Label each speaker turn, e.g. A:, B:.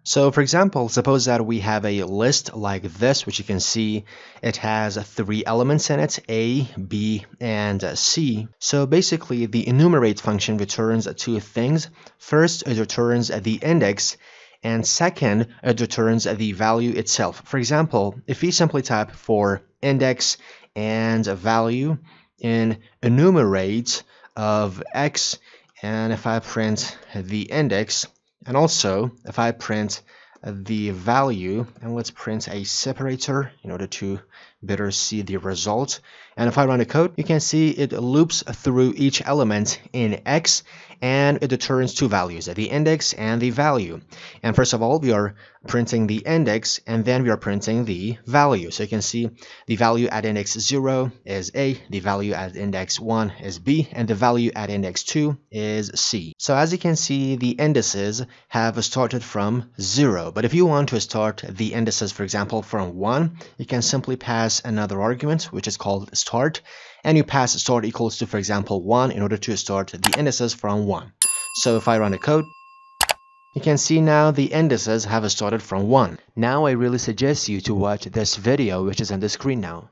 A: So for example, suppose that we have a list like this, which you can see it has 3 elements in it, A, B, and C. So basically the enumerate function returns 2 things. First, it returns the index, and second, it returns the value itself. For example, if we simply type for index and value in enumerate of x, and if I print the index, and also, if I print the value, and let's print a separator in order to better see the result. And if I run the code, you can see it loops through each element in X, and it returns 2 values, the index and the value. And first of all, we are printing the index, and then we are printing the value. So you can see the value at index 0 is A, the value at index 1 is B, and the value at index 2 is C. So as you can see, the indices have started from 0. But if you want to start the indices, for example, from 1, you can simply pass another argument, which is called start, and you pass start equals to, for example, 1 in order to start the indices from 1. So if I run the code, you can see now the indices have started from 1. Now I really suggest you to watch this video, which is on the screen now.